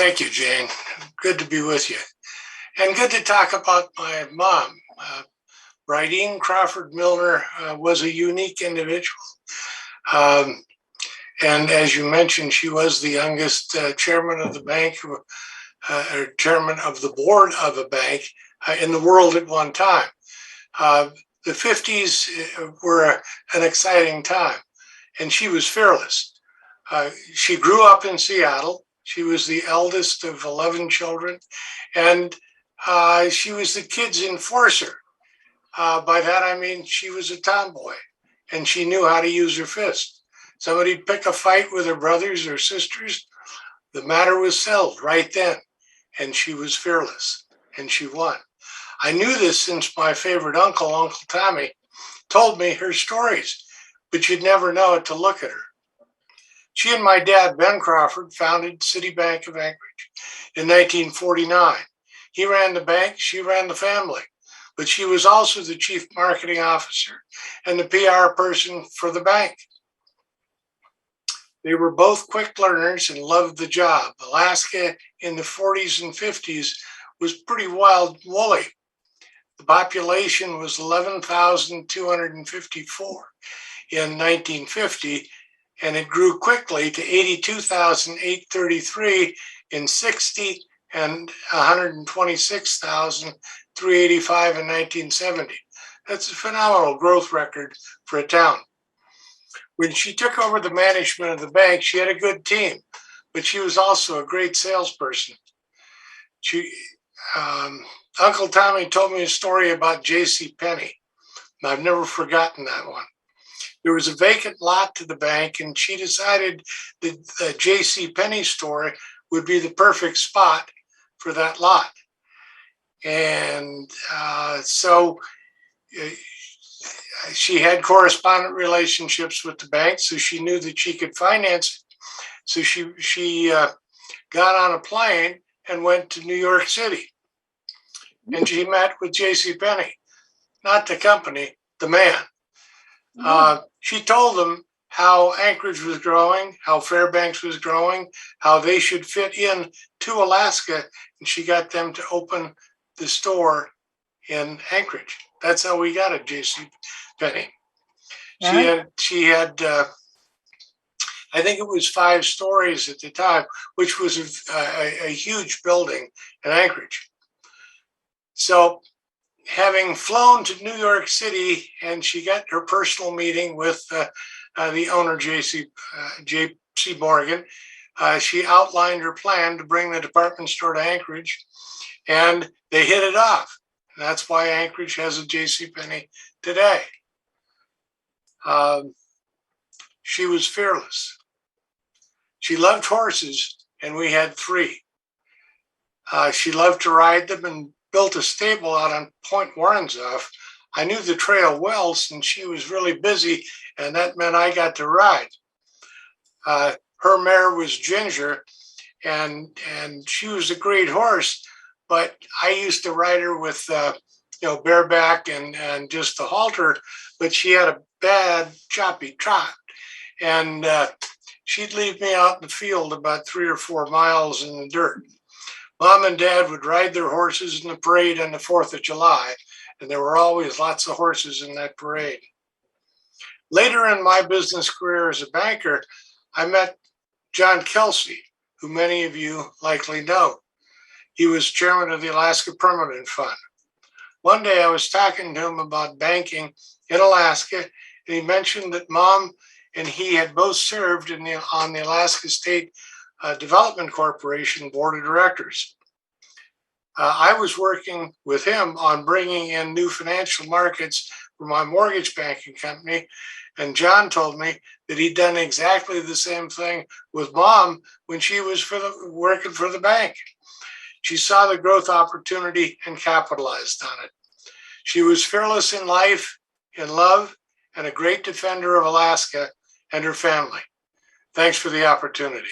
Thank you, Jane. Good to be with you. And good to talk about my mom. Brideen Crawford Milner was a unique individual. Um, and as you mentioned, she was the youngest chairman of the bank, or chairman of the board of a bank in the world at one time. The 50s were an exciting time, and she was fearless. She grew up in Seattle. She was the eldest of 11 children, and she was the kids' enforcer. By that, I mean she was a tomboy, and she knew how to use her fist. Somebody'd pick a fight with her brothers or sisters, the matter was settled right then, and she was fearless, and she won. I knew this since my favorite uncle, Uncle Tommy, told me her stories, but you'd never know it to look at her. She and my dad, Ben Crawford, founded Citibank of Anchorage in 1949. He ran the bank, she ran the family, but she was also the chief marketing officer and the PR person for the bank. They were both quick learners and loved the job. Alaska in the 40s and 50s was pretty wild woolly. The population was 11,254 in 1950, and it grew quickly to 82,833 in 60 and 126,385 in 1970. That's a phenomenal growth record for a town. When she took over the management of the bank, she had a good team, but she was also a great salesperson. Uncle Tommy told me a story about J.C. Penney, and I've never forgotten that one. There was a vacant lot to the bank, and she decided that the J.C. Penney store would be the perfect spot for that lot. And so she had correspondent relationships with the bank, so she knew that she could finance it. So she got on a plane and went to New York City. And she met with J.C. Penney, not the company, the man. She told them how Anchorage was growing, how Fairbanks was growing, how they should fit in to Alaska, and she got them to open the store in Anchorage. That's how we got it, J.C. Penney. She had I think it was 5 stories at the time, which was a huge building in Anchorage. So having flown to New York City, and she got her personal meeting with the owner, J.C. Morgan, she outlined her plan to bring the department store to Anchorage, and they hit it off. And that's why Anchorage has a J.C. Penney today. She was fearless. She loved horses, and we had 3. She loved to ride them and built a stable out on Point Warrenzoff. I knew the trail well since she was really busy, and that meant I got to ride. Her mare was Ginger, and she was a great horse, but I used to ride her with bareback and just the halter, but she had a bad choppy trot, and she'd leave me out in the field about 3 or 4 miles in the dirt. Mom and Dad would ride their horses in the parade on the 4th of July, and there were always lots of horses in that parade. Later in my business career as a banker, I met John Kelsey, who many of you likely know. He was chairman of the Alaska Permanent Fund. One day I was talking to him about banking in Alaska, and he mentioned that Mom and he had both served on the Alaska State Development Corporation Board of Directors. I was working with him on bringing in new financial markets for my mortgage banking company, and John told me that he'd done exactly the same thing with Mom when she was working for the bank. She saw the growth opportunity and capitalized on it. She was fearless in life, in love, and a great defender of Alaska and her family. Thanks for the opportunity.